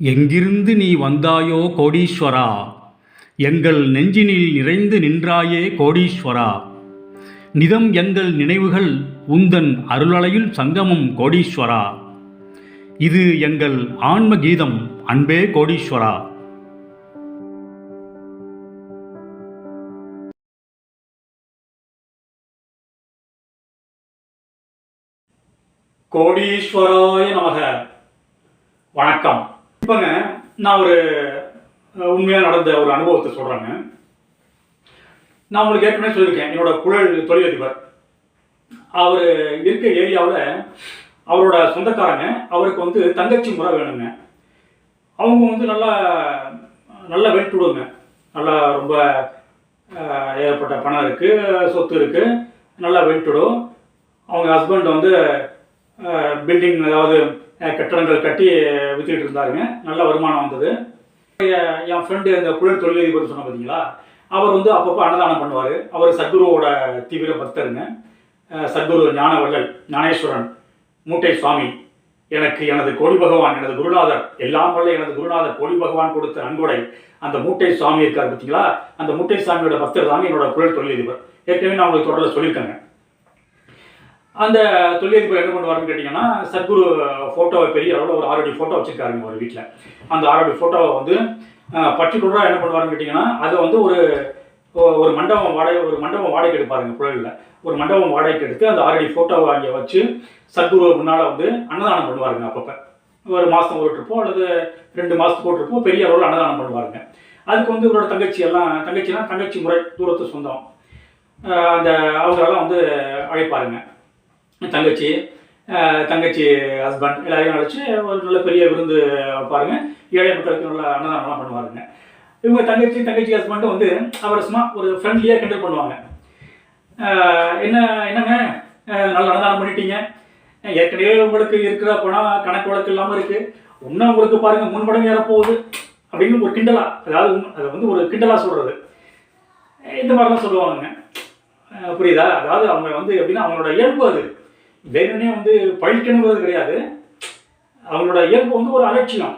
எங்கிருந்து நீ வந்தாயோ கோடீஸ்வரா, எங்கள் நெஞ்சினில் நிறைந்து நின்றாயே கோடீஸ்வரா. நிதம் எங்கள் நினைவுகள் உந்தன் அருளலையில் சங்கமம் கோடீஸ்வரா. இது எங்கள் ஆன்ம கீதம் அன்பே கோடீஸ்வரா. கோடீஸ்வராய நமக. வணக்கம். இப்போங்க நான் ஒரு உண்மையாக நடந்த ஒரு அனுபவத்தை சொல்கிறேங்க. நான் உங்களுக்கு ஏற்கனவே சொல்லியிருக்கேன், என்னோட குழல் தொழிலதிபர் அவர் இருக்க ஏரியாவில் அவரோட சொந்தக்காரங்க அவருக்கு வந்து தங்கச்சி முறை வேணுங்க. அவங்க வந்து நல்லா நல்லா வெயிட் விடுங்க, நல்லா ரொம்ப ஏற்பட்ட பணம் இருக்குது, சொத்து இருக்குது, நல்லா வெயிட் விடும். அவங்க ஹஸ்பண்ட் வந்து பில்டிங் அதாவது கட்டடங்கள் கட்டி விற்றுக்கிட்டு இருந்தாருங்க. நல்ல வருமானம் வந்தது. என் ஃப்ரெண்டு இந்த குழல் தொழிலதிபர் சொன்ன பார்த்தீங்களா, அவர் வந்து அப்பப்போ அன்னதானம் பண்ணுவார். அவர் சத்குருவோட தீவிர பக்தருங்க. சத்குரு ஞானவள்ளல் ஞானேஸ்வரன் மூட்டை சுவாமி எனக்கு எனது கோடி பகவான், எனது குருநாதர், எல்லாம் வல்ல எனது குருநாதர் கோடி பகவான் கொடுத்த அன்புடை அந்த மூட்டை சுவாமி இருக்கார் பார்த்தீங்களா, அந்த மூட்டை சுவாமியோட பக்தர் தாங்க என்னோட குழல் தொழிலதிபர். ஏற்கனவே நான் உங்களுக்கு தொடர்ந்து சொல்லியிருக்கேங்க. அந்த தொழிலதிபர் என்ன பண்ணுவாருன்னு கேட்டிங்கன்னா, சத்குரு ஃபோட்டோவை பெரிய அளவில் ஒரு 6 அடி ஃபோட்டோ வச்சுருக்காருங்க ஒரு வீட்டில். அந்த 6 அடி ஃபோட்டோவை வந்து பர்டிகுலராக என்ன பண்ணுவாருன்னு கேட்டிங்கன்னா, அதை வந்து ஒரு மண்டபம் வாடகைக்கு எடுப்பாருங்க. குழலில் ஒரு மண்டபம் வாடகைக்கு எடுத்து அந்த 6 அடி ஃபோட்டோவை அங்கே வச்சு சத்குரு முன்னால் வந்து அன்னதானம் பண்ணுவாருங்க. அப்பப்போ ஒரு மாதம் ஒரு ட்ரிப்போ அல்லது 2 மாதத்துக்கு ஒரு ட்ரிப்போ பெரிய அளவில் அன்னதானம் பண்ணுவாருங்க. அதுக்கு வந்து இவரோட தங்கச்சி முறை தூரத்து சொந்தம் அந்த அவங்களெல்லாம் வந்து அழைப்பாருங்க. தங்கச்சி ஹஸ்பண்ட் எல்லாரையும் அழைச்சி ஒரு நல்ல பெரிய விருந்து வைப்பாருங்க. ஏழை மக்களுக்கு நல்ல அன்னதானம்லாம் பண்ணுவாருங்க. இவங்க தங்கச்சி ஹஸ்பண்டும் வந்து அவர் சும்மா ஒரு ஃப்ரெண்ட்லியாக கிண்டல் பண்ணுவாங்க. என்னங்க நல்ல அன்னதானம் பண்ணிட்டீங்க, ஏற்கனவே உங்களுக்கு இருக்கிற பணம் கணக்கு வழக்கு இல்லாமல் இருக்குது, இன்னும் உங்களுக்கு பாருங்கள் 3 மடங்கு ஏறப்போகுது அப்படின்னு ஒரு கிண்டலா, அதாவது அதை வந்து ஒரு கிண்டலாக சொல்கிறது, இந்த மாதிரிலாம் சொல்லுவாங்க. புரியுதா? அதாவது அவங்க வந்து எப்படின்னா அவங்களோட இயல்பு அது வேணும்னே வந்து பழிக்கணுங்கிறது கிடையாது. அவங்களோட இயல்பு வந்து ஒரு அலட்சியம்.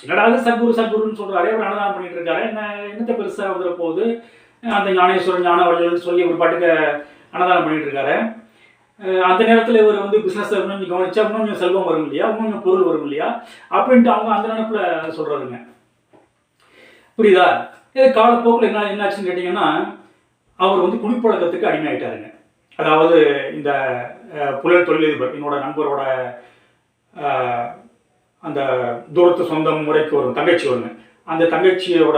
என்னடாவது சத்குருன்னு சொல்கிறாரே, அவர் அன்னதானம் பண்ணிட்டு இருக்காரு, என்னத்தை பெருசாக வந்துட போகுது, அந்த ஞானேஸ்வரன் ஞானவள்ளல்னு சொல்லி ஒரு பாட்டுக்கு அன்னதானம் பண்ணிட்டு இருக்காரு. அந்த நேரத்தில் இவர் வந்து பிஸ்னஸை இன்னும் கவனிச்சா இன்னும் கொஞ்சம் செல்வம் வரும் இல்லையா, இன்னும் பொருள் வரும் இல்லையா அப்படின்ட்டு அவங்க அந்த நினைப்பில் சொல்கிறதுங்க. புரியுதா? இது காலப்போக்கில் என்னாச்சுன்னு கேட்டிங்கன்னா, அவர் வந்து குடிப்பழக்கத்துக்கு அடிமையாயிட்டாருங்க. அதாவது இந்த புழல் தொழிலதிபர் என்னோட நண்பரோட அந்த தூரத்து சொந்தம் முறைக்கு வரும் தங்கச்சி வருங்க. அந்த தங்கச்சியோட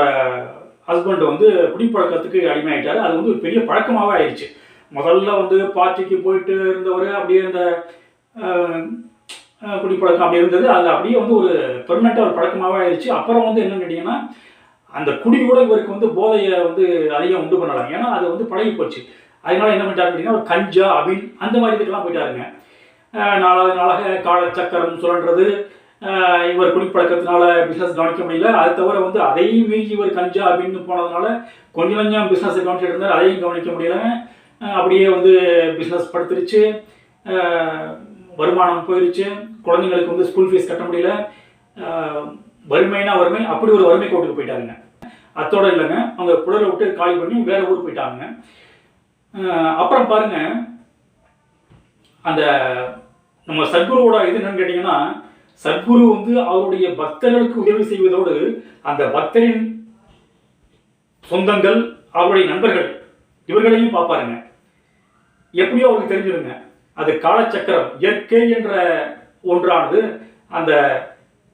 ஹஸ்பண்ட் வந்து குடிப்பழக்கத்துக்கு அடிமையாயிட்டார். அது வந்து ஒரு பெரிய பழக்கமாகவே ஆயிடுச்சு. முதல்ல வந்து பார்ட்டிக்கு போயிட்டு இருந்தவர் அப்படியே அந்த குடிப்பழக்கம் அப்படி இருந்தது, அது அப்படியே வந்து ஒரு பெர்மனெண்ட்டாக ஒரு பழக்கமாகவே ஆயிடுச்சு. அப்புறம் வந்து என்னன்னு கேட்டிங்கன்னா, அந்த குடி கூட இவருக்கு வந்து போதையை வந்து அதிகம் உண்டு பண்ணலாம். ஏன்னா அது வந்து பழகி போச்சு. அதனால என்ன பண்ணிட்டாரு அப்படின்னா, ஒரு கஞ்சா அபின் அந்த மாதிரி இதுக்கெல்லாம் போயிட்டாருங்க. நாளாக காலச்சக்கரம் சுழன்றது, இவர் குடிப்பழக்கத்தினால பிஸ்னஸ் கவனிக்க முடியல. அது தவிர வந்து அதையும் மீறி இவர் கஞ்சா அப்படின்னு போனதுனால கொஞ்சம் பிஸ்னஸை கவனிச்சுட்டு இருந்தார், அதையும் கவனிக்க முடியல. அப்படியே வந்து பிஸ்னஸ் படுத்துருச்சு, வருமானம் போயிடுச்சு, குழந்தைங்களுக்கு வந்து ஸ்கூல் ஃபீஸ் கட்ட முடியல, வறுமை அப்படி ஒரு வறுமை கோட்டுக்கு போயிட்டாருங்க. அத்தோட இல்லைங்க, அவங்க புலரை விட்டு காலி பண்ணி வேற ஊர் போயிட்டாங்க. அப்புறம் பாருங்க, அந்த நம்ம சத்குருவோட இது என்னன்னு கேட்டீங்கன்னா, சத்குரு வந்து அவருடைய பக்தர்களுக்கு உதவி செய்வதோடு அந்த பக்தரின் சொந்தங்கள் அவருடைய நண்பர்கள் இவர்களையும் பார்ப்பாருங்க. எப்படியோ அவருக்கு தெரிஞ்சிருங்க, அது காலச்சக்கரம் இயற்கை என்ற ஒன்றானது அந்த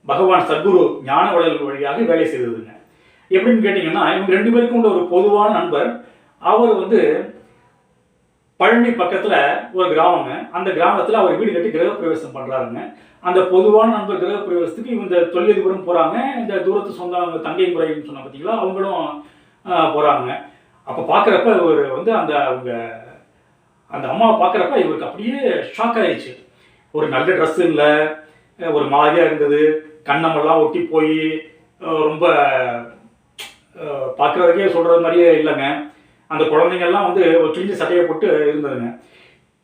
பகவான் சத்குரு ஞானவள்ளல் வழியாக வேலை செய்ததுங்க. எப்படின்னு கேட்டிங்கன்னா, இவங்க 2 பேருக்கும் உள்ள ஒரு பொதுவான நண்பர். அவர் வந்து பழனி பக்கத்தில் ஒரு கிராமங்க. அந்த கிராமத்தில் அவர் வீடு கட்டி கிரகப்பிரவேசம் பண்ணுறாருங்க. அந்த பொதுவான நண்பர் கிரகப்பிரவேசத்துக்கு இந்த தொழிலதிபரும் போகிறாங்க. இந்த தூரத்து சொந்த தங்கை முறைன்னு சொன்ன பார்த்தீங்களா, அவங்களும் போகிறாங்க. அப்போ பார்க்குறப்ப இவர் வந்து அந்த அம்மாவை பார்க்குறப்ப இவருக்கு அப்படியே ஷாக் ஆயிடுச்சு. ஒரு நல்ல ட்ரெஸ் இல்லை, ஒரு மாதிரியாக இருந்தது, கண்ணமெல்லாம் ஒட்டி போய் ரொம்ப பார்க்குறதுக்கே சொல்கிறது மாதிரியே இல்லைங்க. அந்த குழந்தைங்கள்லாம் வந்து ஒரு கிழிஞ்ச சட்டையை போட்டு இருந்ததுங்க.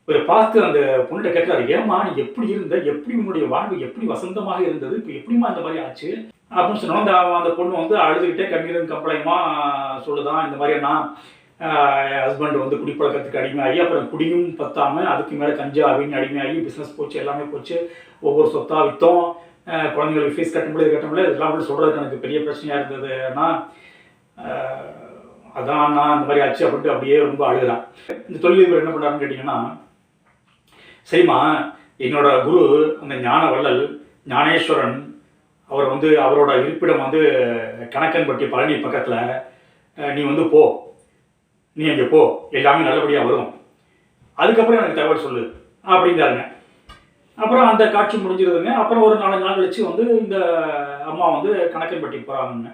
இவர் பார்த்து அந்த பொண்ணுகிட்ட கேட்குறாரு, ஏம்மா நீ எப்படி இருந்த, எப்படி உன்னுடைய வாழ்வு எப்படி வசந்தமாக இருந்தது, இப்போ எப்படிமா இந்த மாதிரி ஆச்சு அப்படின்னு சொன்னோம். அந்த பொண்ணு வந்து அழுதுகிட்டே கண்ணீரும் கம்பளையுமா சொல்லுதான், இந்த மாதிரி நான் ஹஸ்பண்ட் வந்து குடிப்பழக்கத்துக்கு அடிமையாகி அப்புறம் குடியும் பத்தாமல் அதுக்கு மேலே கஞ்சா அப்படின்னு அடிமையாகி பிஸ்னஸ் போச்சு, எல்லாமே போச்சு, ஒவ்வொரு சொத்தாக விற்றோம், குழந்தைங்களுக்கு ஃபீஸ் கட்ட முடியாது இதெல்லாம் வந்து சொல்கிறதுக்கு எனக்கு பெரிய பிரச்சனையாக இருந்தது. ஆனால் அதான் நான் இந்த மாதிரி ஆச்சு அப்படின்ட்டு அப்படியே ரொம்ப அழுகிறான். இந்த தொழிலதிபர் என்ன பண்ணுறாருன்னு கேட்டிங்கன்னா, சரிம்மா என்னோட குரு அந்த ஞான வள்ளல் ஞானேஸ்வரன் அவர் வந்து அவரோட இருப்பிடம் வந்து கணக்கன்பட்டி பழனி பக்கத்தில், நீ வந்து போ, நீ அங்கே போ, எல்லாமே நல்லபடியாக வரும், அதுக்கப்புறம் எனக்கு தகவல் சொல்லு அப்படிங்கிறாருங்க. அப்புறம் அந்த காட்சி முடிஞ்சிருதுங்க. அப்புறம் ஒரு 4 நாள் கழிச்சு வந்து இந்த அம்மா வந்து கணக்கன்பட்டி போகிறாங்க.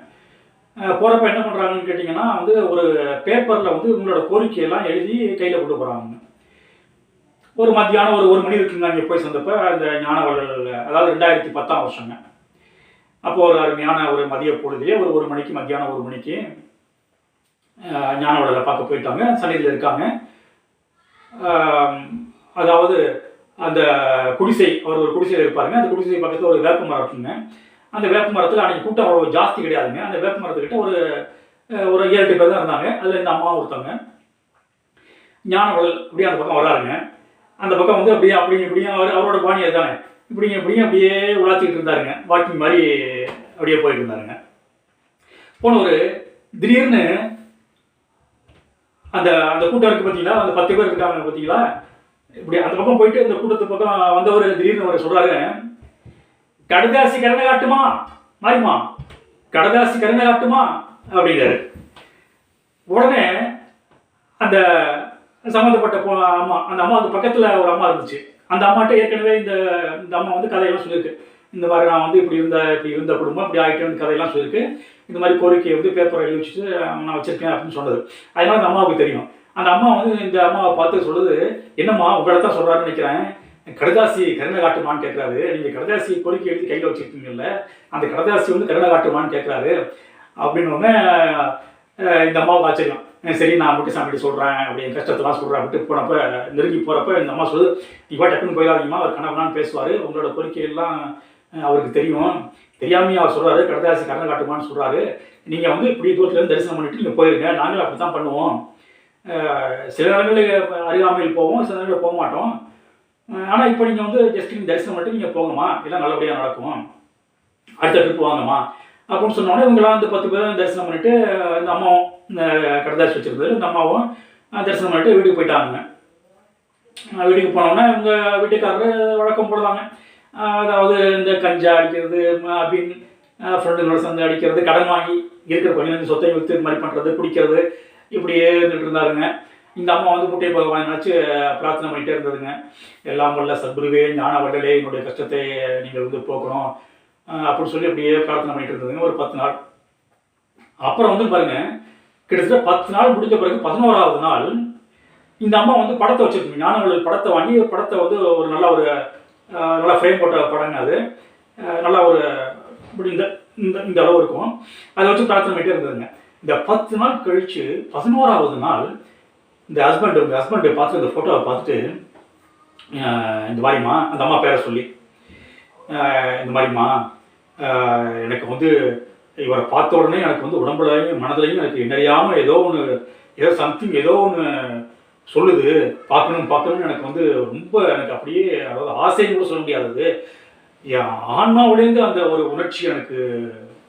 போகிறப்ப என்ன பண்ணுறாங்கன்னு கேட்டிங்கன்னா வந்து ஒரு பேப்பரில் வந்து உங்களோட கோரிக்கையெல்லாம் எழுதி கையில் கொண்டு போகிறாங்க. ஒரு மத்தியானம் ஒரு மணி இருக்குங்க அங்கே போய் சேர்ந்தப்ப அந்த ஞானவள்ளல், அதாவது 2010ஆம் வருஷங்க. அப்போது ஒரு அருமையான ஒரு மதிய பொழுதுலேயே ஒரு மணிக்கு, மத்தியானம் 1 மணிக்கு ஞானவள்ளலை பார்க்க போயிட்டாங்க. சன்னிதியில் இருக்காங்க. அதாவது அந்த குடிசை, அவர் ஒரு குடிசையில் இருப்பாருங்க. அந்த குடிசை பக்கத்தில் ஒரு வேப்ப மரம் இருக்குங்க. அந்த வேப்ப மரத்தில் அன்றைக்கி கூட்டம் அவ்வளோ ஜாஸ்தி கிடையாதுங்க. அந்த வேப்ப மரத்துக்கிட்ட ஒரு 7-8 பேர் தான் இருந்தாங்க. அதில் இந்த அம்மாவும் ஒருத்தவங்க. ஞானவள்ளல் அப்படியே அந்த பக்கம் வராருங்க. அந்த பக்கம் வந்து அப்படியே இப்படியும் அவரோட பாணி அதுதானே, இப்படியும் அப்படியே உலாத்திக்கிட்டு இருந்தாருங்க. வாக்கிங் மாதிரி அப்படியே போயிட்டு இருந்தாருங்க. போன ஒரு திடீர்னு அந்த அந்த கூட்டம் இருக்குது பார்த்தீங்களா, அந்த 10 பேர் இருக்காங்க பார்த்தீங்களா, இப்படி அந்த பக்கம் போயிட்டு இந்த கூட்டத்து பக்கம் வந்தவர் திடீர்னு அவர் சொல்கிறாரு, கடதாசி கருணை காட்டுமா மாறிமா, கடதாசி கருணை காட்டுமா அப்படிங்கிறாரு. உடனே அந்த சம்மந்தப்பட்ட அம்மா, அந்த அம்மாவுக்கு பக்கத்தில் ஒரு அம்மா இருந்துச்சு. அந்த அம்மாட்ட ஏற்கனவே இந்த அம்மா வந்து கதையெல்லாம் சொல்லியிருக்கு. இந்த மாதிரி நான் வந்து இப்படி இருந்த குடும்பம் இப்படி ஆகிட்டு வந்து கதையெல்லாம் சொல்லியிருக்கு. இந்த மாதிரி கோரிக்கையை வந்து பேப்பரை எழுதி வச்சுட்டு நான் வச்சுருக்கேன் அப்படின்னு சொன்னது. அதனால அந்த அம்மாவுக்கு தெரியும். அந்த அம்மா வந்து இந்த அம்மாவை பார்த்து சொல்லுது, என்னம்மா உங்களை தான் சொல்கிறாருன்னு நினைக்கிறேன், கடதாசி கருணை காட்டுமான்னு கேட்குறாரு. நீங்கள் கடதாசி கோரிக்கை எழுதி கையில் வச்சுருக்கீங்கல்ல, அந்த கடதாசி வந்து கருணை காட்டுமான்னு கேட்குறாரு அப்படின்னு இந்த அம்மாவுக்கு ஆச்சரியம். சரி நான் மட்டும் சாமிட்டு சொல்கிறேன் அப்படி என் கஷ்டத்தெல்லாம் சொல்கிறேன் அப்படின்ட்டு போனப்போ நெருங்கி போகிறப்ப இந்த அம்மா சொல்லுது, நீ டக்குன்னு போயிடாதீங்கம்மா, அவர் கணவனான்னு பேசுவார், உங்களோட கோரிக்கையெல்லாம் அவருக்கு தெரியும், தெரியாமையே அவர் சொல்கிறாரு கடதாசி கருணை காட்டுமான்னு சொல்கிறாரு, நீங்கள் வந்து இப்படி தூரத்துலேருந்து தரிசனம் பண்ணிவிட்டு நீங்கள் போயிருங்க, நாங்களும் அப்படி தான் பண்ணுவோம், சில நேரங்களில் அருகாமையில் போவோம், சில நேரங்களில் போக மாட்டோம், ஆனால் இப்போ நீங்கள் வந்து ஜஸ்ட் நீங்கள் தரிசனம் பண்ணிட்டு நீங்கள் போங்கம்மா, எல்லாம் நல்லபடியாக நடக்கும், அடுத்த ட்ரிப் வாங்கம்மா அப்படின்னு சொன்னோடனே இவங்களாம் வந்து 10 பேரும் தரிசனம் பண்ணிவிட்டு இந்த அம்மாவும் இந்த கடதாசி வச்சுருந்தது இந்த அம்மாவும் தரிசனம் பண்ணிட்டு வீட்டுக்கு போயிட்டாங்க. வீட்டுக்கு போனோடனே இவங்க வீட்டுக்காரர் வழக்கம் போடுவாங்க, அதாவது இந்த கஞ்சா அடிக்கிறது, அப்படின்னு ஃப்ரெண்டுங்களோட சேர்ந்து அடிக்கிறது, கடன் வாங்கி இருக்கிற கொஞ்சம் சொத்தை விற்று இது மாதிரி பண்ணுறது, குடிக்கிறது, இப்படியே இருந்துட்டு இருந்தாருங்க. இந்த அம்மா வந்து முட்டையை பகவான் நினச்சி பிரார்த்தனை பண்ணிகிட்டே இருந்ததுங்க. எல்லாம் வல்ல சத்குருவே ஞான வள்ளலே என்னுடைய கஷ்டத்தை நீங்கள் வந்து போக்கணும் அப்படின்னு சொல்லி அப்படியே பிரார்த்தனை பண்ணிட்டு இருந்ததுங்க ஒரு 10 நாள். அப்புறம் வந்து பாருங்க, கிட்டத்தட்ட 10 நாள் முடிஞ்ச பிறகு 11ஆவது நாள் இந்த அம்மா வந்து படத்தை வச்சுருக்கீங்க. ஞான வள்ளல் படத்தை வாங்கி படத்தை வந்து ஒரு நல்லா ஃப்ரேம் போட்ட படங்க. அது நல்லா ஒரு இப்படி இந்த அளவு இருக்கும். அதை வச்சு பிரார்த்தனை பண்ணிட்டே இருந்ததுங்க. இந்த 10 நாள் கழித்து 11ஆவது நாள் இந்த ஹஸ்பண்ட் பார்த்து இந்த ஃபோட்டோவை பார்த்துட்டு, இந்த மாதிரிம்மா அந்த அம்மா பேரை சொல்லி, இந்த மாதிரிம்மா எனக்கு வந்து இவரை பார்த்த உடனே எனக்கு வந்து உடம்புலையும் மனதிலையும் எனக்கு என்னறியாமல் ஏதோ சம்திங் ஏதோ ஒன்று சொல்லுது, பார்க்கணும்னு எனக்கு வந்து ரொம்ப எனக்கு அப்படியே, அதாவது ஆசைன்னு கூட சொல்ல முடியாதது, என் ஆன்மாவிலேருந்து அந்த ஒரு உணர்ச்சி எனக்கு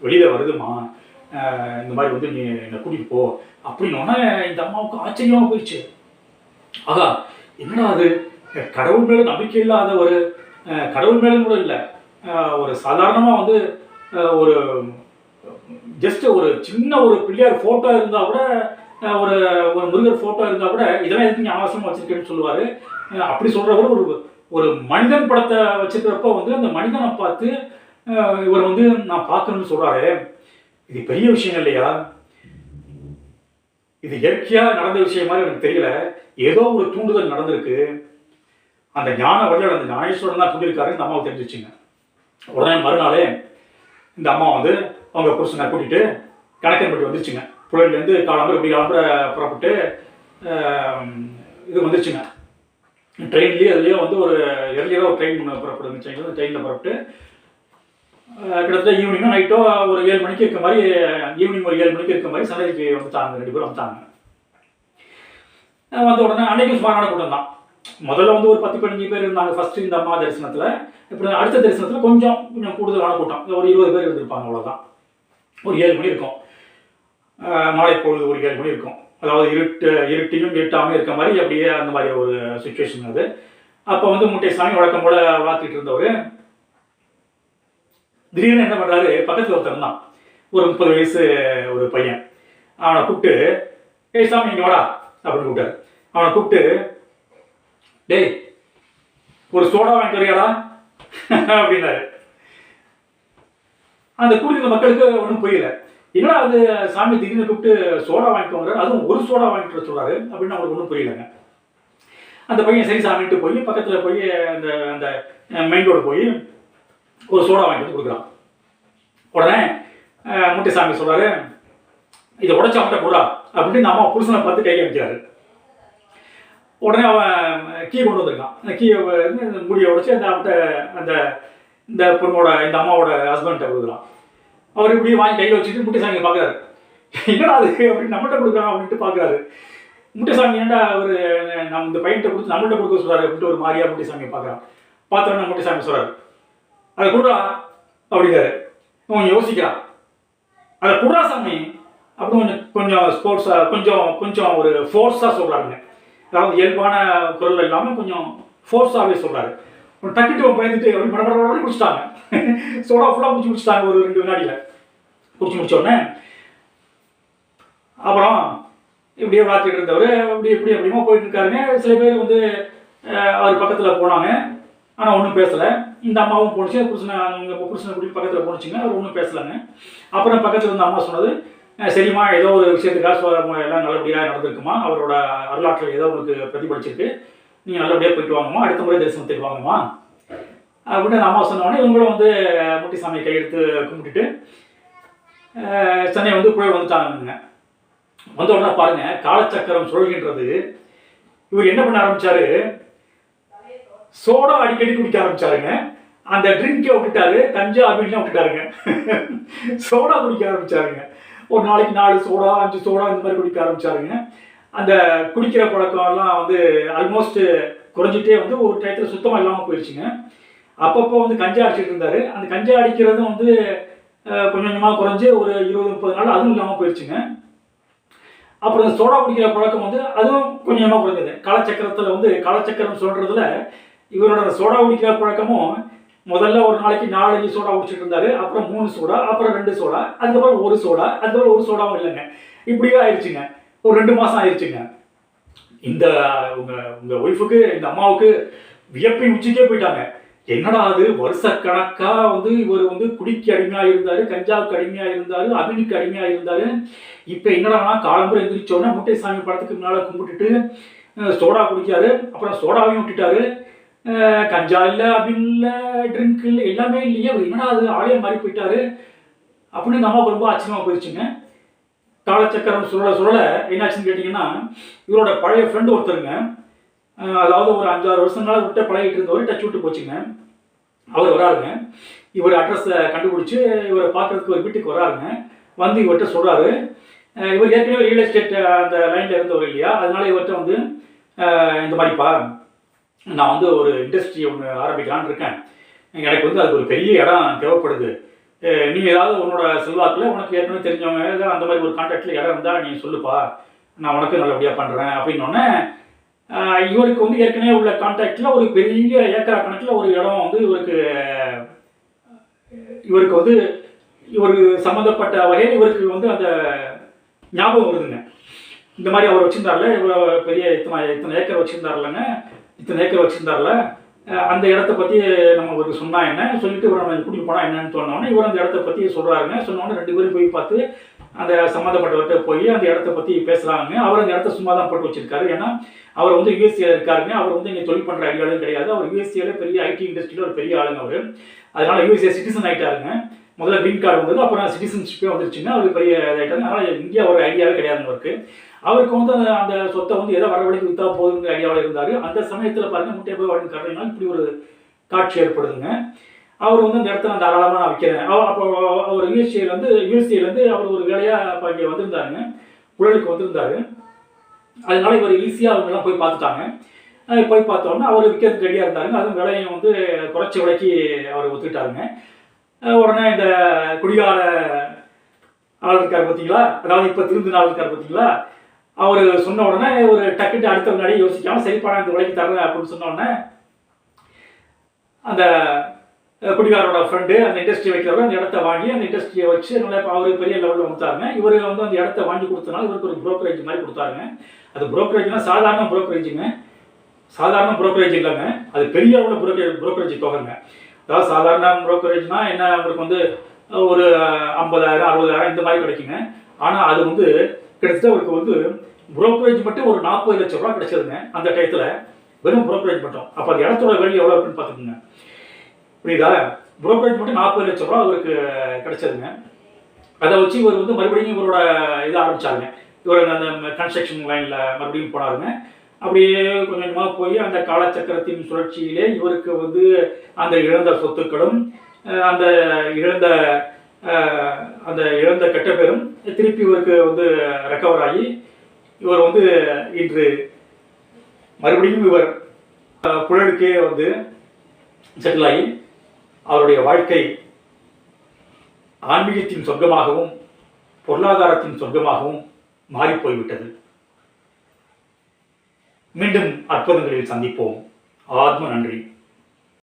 வெளியில் வருதுமா, இந்த மாதிரி வந்து நீ என்னை கூட்டிகிட்டு போ அப்படின்னோடனே இந்த அம்மாவுக்கு ஆச்சரியமாக போயிடுச்சு. ஆகா என்னடா அது, கடவுள் மேலே நம்பிக்கை இல்லாத ஒரு கடவுள் மேலே கூட இல்லை, ஒரு சாதாரணமாக வந்து ஒரு ஜஸ்ட் ஒரு சின்ன ஒரு பிள்ளையார் ஃபோட்டோ இருந்தால் கூட, ஒரு முருகர் ஃபோட்டோ இருந்தால் கூட இதெல்லாம் எதுக்கு நீ அவசியமாக வச்சுருக்கேன்னு சொல்லுவார். அப்படி சொல்கிறவர் ஒரு மனிதன் படத்தை வச்சுருக்கிறப்ப வந்து அந்த மனிதனை பார்த்து இவர் வந்து நான் பார்க்கணும்னு சொல்கிறாரு. இது பெரிய விஷயம் இல்லையா? இது இயற்கையாக நடந்த விஷயம் மாதிரி எனக்கு தெரியல, ஏதோ ஒரு தூண்டுதல் நடந்திருக்கு, அந்த ஞான வள்ளல் அந்த ஞானேஸ்வரன் தான் தூண்டிருக்காரு இந்த அம்மாவை தெரிஞ்சிச்சுங்க. உடனே மறுநாளே இந்த அம்மா வந்து அவங்க புருஷனை கூட்டிகிட்டு கணக்கன்பட்டி வந்துருச்சுங்க. புழல்லேருந்து கிளம்புற புறப்பட்டு இது வந்துருச்சுங்க. ட்ரெயின்லேயே அதுலேயே வந்து ஒரு எர்லியராக ஒரு ட்ரெயின் புறப்படுங்க. ட்ரெயினில் புறப்பட்டு கிட்டத்தட்ட ஈவினிங்கோ நைட்டோ ஒரு 7 மணிக்கு இருக்க மாதிரி, ஈவினிங் ஒரு 7 மணிக்கு இருக்க மாதிரி சன்னதிக்கு வந்துட்டாங்க, 2 பேரும் வந்துட்டாங்க. வந்த உடனே அன்னைக்கும் சுமாரான கூட்டம் தான். முதல்ல வந்து ஒரு 10-15 பேர் இருந்தாங்க ஃபர்ஸ்ட் இந்த அம்மா தரிசனத்தில். இப்போ அடுத்த தரிசனத்தில் கொஞ்சம் கூடுதலான கூட்டம், ஒரு 20 பேர் இருந்திருப்பாங்க, அவ்வளோதான். ஒரு 7 மணி இருக்கும், மாலை பொழுது ஒரு 7 மணி இருக்கும். அதாவது இருட்டியும் இருட்டாமல் இருக்க மாதிரி அப்படியே அந்த மாதிரி ஒரு சுச்சுவேஷன் அது. அப்போ வந்து முட்டைசாமி வழக்கம் போல வாழ்த்திட்டு இருந்தவர் திடீர்னு என்ன பண்ணுறாரு, பக்கத்தில் ஒருத்தர் தான், ஒரு 30 வயசு ஒரு பையன். அவனை கூப்பிட்டு, ஏய் சாமி இங்கே வாடா அப்படின்னு கூப்பிட்டாரு. அவனை கூப்பிட்டு, டேய் ஒரு சோடா வாங்கிட்டு வரியாடா அப்படின்னாரு. அந்த கூடியிருந்த மக்களுக்கு ஒன்றும் புரியல. என்னடா அது சாமி திடீர்னு கூப்பிட்டு சோடா வாங்கிட்டு வாங்குறாரு, அதுவும் ஒரு சோடா வாங்கிட்டு வர சொல்றாரு அப்படின்னு அவங்களுக்கு ஒன்றும் புரியலைங்க. அந்த பையன் சரி சாமிட்டு போய் பக்கத்தில் போய் அந்த அந்த மெயின் ரோடு போய் ஒரு சோடா வாங்கிட்டு வந்து கொடுக்குறான். உடனே முட்டைசாமி சொல்றாரு, இதை உடச்ச அவன்கிட்ட கூடா அப்படின்னு நம்ம புருஷனை பார்த்து கை காமிக்கிறாரு. உடனே அவன் கீ கொண்டு வந்திருக்கான். அந்த கீயை முடியை உடச்சி அந்த அவன்கிட்ட அந்த இந்த பொண்ணோட இந்த அம்மாவோட ஹஸ்பண்ட்டை கொடுக்குறான். அவர் இப்படி வாங்கி கையில் வச்சுட்டு முட்டைசாமி பார்க்குறாரு, என்னடா அது அப்படின்னு நம்மள்கிட்ட கொடுக்குறான் அப்படின்ட்டு பார்க்குறாரு. முட்டைசாமி ஏன்டா அவர் நம்ம இந்த பையன்கிட்ட கொடுத்து நம்மள்கிட்ட கொடுக்க சொல்கிறாரு அப்படின்ட்டு ஒரு மாதிரியா முட்டைசாமி பார்க்குறான். பார்த்தோன்னா முட்டைசாமி சொல்கிறார், அதை கொடுறா அப்படிங்கிறாரு. அவன் யோசிக்கிறான், அதை கொடுறா சாமி அப்படின்னு கொஞ்சம் ஸ்போர்ட்ஸாக கொஞ்சம் ஒரு ஃபோர்ஸாக சொல்கிறாருங்க. அதாவது இயல்பான குரல் இல்லாமல் கொஞ்சம் ஃபோர்ஸாகவே சொல்கிறாரு. டக்குட்டு பயந்துட்டு அப்படி மடமட குடிச்சிட்டாங்க. சோடா ஃபுல்லாக குடிச்சிட்டாங்க ஒரு 2 வினாடியில். குடிச்சு முடிச்சோடனே அப்புறம் இப்படியே வாழ்த்துட்டு இருந்தவர் இப்படி அப்படிமா போயிட்டு இருக்காருங்க. சில பேர் வந்து அவர் பக்கத்தில் போனாங்க, ஆனால் ஒன்றும் பேசலை. இந்த அம்மாவும் போணுச்சு, புருஷனை கூட்டிட்டு பக்கத்தில் போணுச்சுங்க, அவர் ஒன்றும் பேசலைங்க. அப்புறம் பக்கத்தில் இருந்த அம்மா சொன்னது, சரிம்மா ஏதோ ஒரு விஷயத்துக்காக எல்லாம் நல்லபடியாக நடந்திருக்குமா, அவரோட வரலாற்றில் ஏதோ உங்களுக்கு பிரதிபலிச்சிருக்கு, நீங்கள் நல்லபடியாக போயிட்டு வாங்கம்மா, அடுத்த முறை தரிசனத்துக்கு வாங்கம்மா அப்படின்னு அந்த அம்மா சொன்னோடனே இவங்களும் வந்து முட்டைசாமியை கையெடுத்து கும்பிட்டுட்டு சென்னை வந்து புயல் வந்துட்டாங்க. வந்த உடனே பாருங்க, காலச்சக்கரம் சுழல்கின்றது. இவர் என்ன பண்ண ஆரம்பிச்சாரு, சோடா அடிக்கடி குடிக்க ஆரம்பிச்சாருங்க. அந்த ட்ரிங்கை விட்டுட்டாரு, கஞ்சா அப்படின்னு விட்டுட்டாருங்க. சோடா குடிக்க ஆரம்பிச்சாருங்க. ஒரு நாளைக்கு 4 சோடா 5 சோடா இந்த மாதிரி குடிக்க ஆரம்பிச்சாருங்க. அந்த குடிக்கிற பழக்கம்லாம் வந்து ஆல்மோஸ்ட் குறைஞ்சிட்டே வந்து ஒரு டயத்தில் சுத்தமாக இல்லாமல் போயிடுச்சுங்க. அப்பப்போ வந்து கஞ்சா அடிச்சுட்டு இருந்தார். அந்த கஞ்சா அடிக்கிறதும் வந்து கொஞ்சம் கொஞ்சமாக குறைஞ்சி ஒரு 20-30 நாள் அதுவும் இல்லாமல் போயிடுச்சுங்க. அப்புறம் சோடா குடிக்கிற பழக்கம் வந்து அதுவும் கொஞ்சமாக குறைஞ்சது. காலச்சக்கரத்தில் வந்து காலச்சக்கரம் சொல்கிறதுல இவரோட சோடா குடிக்கிற பழக்கமும் முதல்ல ஒரு நாளைக்கு 4-5 சோடா குடிச்சிட்டு இருந்தாரு. அப்புறம் 3 சோடா, அப்புறம் 2 சோடா, அதுக்கப்புறம் 1 சோடா, அதுக்கப்புறம் 1 சோடாவும் இல்லைங்க. இப்படியே ஆயிடுச்சுங்க. ஒரு 2 மாதம் ஆயிடுச்சுங்க. இந்த உங்க ஒய்ஃபுக்கு, இந்த அம்மாவுக்கு வியப்பின் உச்சிக்கே போயிட்டாங்க. என்னடா அது, வருஷக்கணக்கா வந்து இவர் வந்து குடிக்கு அடிமையாக இருந்தாரு, கஞ்சாவுக்கு அடிமையாக இருந்தாரு, அபினுக்கு அடிமையாக இருந்தாரு. இப்போ என்னடானா காலம்புரை எந்திரிச்சோன்னா முட்டைசாமி படத்துக்கு முன்னால் கும்பிட்டுட்டு சோடா குடிக்காரு. அப்புறம் சோடாவையும் விட்டுட்டாரு. கஞ்சா இல்லை, அபின் இல்லை, ட்ரிங்க் இல்லை, எல்லாமே இல்லையே, என்னடா அது ஆளே மாறி போயிட்டாரு அப்படின்னு இந்த அம்மாவுக்கு ரொம்ப ஆச்சரியமாக போயிடுச்சுங்க. காலச்சக்கரம் சுழல என்னாச்சுன்னு கேட்டிங்கன்னா, இவரோட பழைய ஃப்ரெண்டு ஒருத்தருங்க, அதாவது ஒரு 5-6 வருஷங்களாக விட்ட பழகிட்டு இருந்தவர் டச் விட்டு போச்சுங்க. அவர் வராருங்க. இவர் அட்ரஸை கண்டுபிடிச்சி இவரை பார்க்கறதுக்கு ஒரு வீட்டுக்கு வராருங்க. வந்து இவர்கிட்ட சொல்கிறாரு, இவர் ஏற்கனவே ரியல் எஸ்டேட் அந்த லைனில் இருந்தவர் இல்லையா, அதனால இவர்கிட்ட வந்து இந்த மாதிரிப்பா நான் வந்து ஒரு இண்டஸ்ட்ரி ஒன்று ஆரம்பிக்கலான்னு இருக்கேன், எனக்கு வந்து அதுக்கு ஒரு பெரிய இடம் தேவைப்படுது, நீ ஏதாவது உன்னோட செல்வாக்கில் உனக்கு ஏற்கனவே தெரிஞ்சவங்க ஏதாவது அந்த மாதிரி ஒரு கான்டாக்டில் இடம் இருந்தால் நீ சொல்லுப்பா, நான் உனக்கு நல்லபடியாக பண்ணுறேன் அப்படின்னோடனே இவருக்கு வந்து ஏற்கனவே உள்ள கான்டாக்டில் ஒரு பெரிய ஏக்கரா கணக்கில் ஒரு இடம் வந்து இவருக்கு வந்து இவருக்கு சம்மந்தப்பட்ட வகையில் இவருக்கு வந்து அந்த ஞாபகம் வருதுங்க. இந்த மாதிரி அவர் வச்சுருந்தார்ல, இவர் பெரிய இத்தனை ஏக்கர் வச்சுருந்தார்லங்க, இத்தனை ஏக்கர் வச்சுருந்தார்ல, அந்த இடத்த பற்றி நம்ம இவருக்கு சொன்னால் என்ன சொல்லிட்டு இவர் நம்ம கூட்டிகிட்டு போனால் என்னன்னு சொன்னோன்னே இவர் அந்த இடத்த பற்றி சொல்கிறாருங்க. சொன்னோன்னே 2 பேரும் போய் பார்த்து அந்த சம்மந்தப்பட்டவர்கிட்ட போய் அந்த இடத்த பற்றி பேசுகிறாங்க. அவர் அந்த இடத்த சும்மா தான் போட்டு வச்சிருக்காரு. ஏன்னா அவர் வந்து யூஎஸ்ஏல இருக்காருங்க. அவர் வந்து இங்கே தொழில் பண்ணுற ஐடியாலும் கிடையாது. அவர் யூஎஸ்ஏல பெரிய ஐடி இண்டஸ்ட்ரியில் ஒரு பெரிய ஆளுங்க அவர். அதனால் யூஎஸ்ஏ சிட்டிசன் ஆகிட்டாருங்க. முதல்ல க்ரீன் கார்டு வந்தது, அப்புறம் சிட்டிசன்ஷிப்பே வந்துருச்சுங்க. அவருக்கு பெரிய இதாகிட்டாங்க. அதனால் இந்தியா ஒரு ஐடியாவே கிடையாதுங்க அவருக்கு. அவருக்கு வந்து அந்த சொத்தை வந்து எதை வரவழைக்கு விற்றா போகுதுங்கிற ஐடியாவில் இருந்தார். அந்த சமயத்தில் பாருங்கள் முட்டையை போய் வாழ்ந்து கட்டுறதுனால இப்படி ஒரு காட்சி ஏற்படுதுங்க. அவர் வந்து அந்த இடத்த நான் தாராளமாக நான் விற்கிறேன். அப்போ அவர் யூஎஸ்ஏலேருந்து அவர் ஒரு வேலையாக இப்போ இங்கே வந்திருந்தாருங்க, குழலுக்கு வந்திருந்தாரு. அதனால இவர் ஈஸியாக அவங்கெல்லாம் போய் பார்த்துட்டாங்க. போய் பார்த்தோன்னா அவர் விற்கிறதுக்கு ரெடியாக இருந்தாருங்க. அதுவும் விலையும் வந்து குறைச்ச விலைக்கு அவர் ஒத்துக்கிட்டாருங்க. உடனே இந்த குடிகார ஆள் இருக்கார் பார்த்தீங்களா, அதாவது இப்போ திருந்தின ஆள் இருக்கார் பார்த்தீங்களா, அவர் சொன்ன உடனே ஒரு டக்குட்டு அடுத்த முன்னாடி யோசிக்காமல் சரிப்பா நான் இந்த விலைக்கு தரேன் அப்படின்னு சொன்ன உடனே அந்த குடிகாரோட ஃப்ரெண்டு அந்த இண்டஸ்ட்ரி வைக்கிறவர் அந்த இடத்த வாங்கி அந்த இண்டஸ்ட்ரியை வச்சு நல்லா அவர் பெரிய லெவலில் வந்துட்டாருங்க. இவர் வந்து அந்த இடத்த வாங்கி கொடுத்தனால இவருக்கு ஒரு புரோக்கரேஜ் மாதிரி கொடுத்தாருங்க. அது புரோக்கரேஜ்னா சாதாரண புரோக்கரேஜுங்க, சாதாரண புரோக்கரேஜ் இல்லைங்க, அது பெரிய அளவில் புரோக்கரேஜ் தொகைங்க. அதாவது சாதாரண புரோக்கரேஜ்னா என்ன, உங்களுக்கு வந்து ஒரு 50,000 60,000 இந்த மாதிரி கிடைக்குங்க. ஆனால் அது வந்து கிட்டத்தட்ட அவருக்கு வந்து புரோக்கரேஜ் மட்டும் ஒரு 40 லட்சம் ரூபா கிடைச்சதுங்க அந்த டயத்தில், வெறும் புரோக்கரேஜ் மட்டும். அப்போ அந்த இடத்தோட வேல்யூ எவ்வளோ இருக்குன்னு பார்த்துக்குங்க, புரியுதா? புரோக்கரேஜ் மட்டும் 40 லட்சம் ரூபா அவருக்கு கிடைச்சதுங்க. அதை வச்சு இவர் வந்து மறுபடியும் இவரோட இதை ஆரம்பிச்சாருங்க. இவர் அந்த கன்ஸ்ட்ரக்ஷன் லைனில் மறுபடியும் போனாருங்க. அப்படியே கொஞ்சம் கொஞ்சமாக போய் அந்த காலச்சக்கரத்தின் சுழற்சியிலே இவருக்கு வந்து அந்த இழந்த சொத்துக்களும் அந்த இழந்த அந்த கெட்ட பேரும் திருப்பி இவருக்கு வந்து ரெக்கவர் ஆகி இவர் வந்து இன்று மறுபடியும் இவர் புழலுக்கே வந்து செட்டில் ஆகி அவருடைய வாழ்க்கை ஆன்மீகத்தின் சொர்க்கமாகவும் பொருளாதாரத்தின் சொர்க்கமாகவும் மாறிப்போய்விட்டது. மீண்டும் அற்புதங்களில் சந்திப்போம். ஆத்ம நன்றி.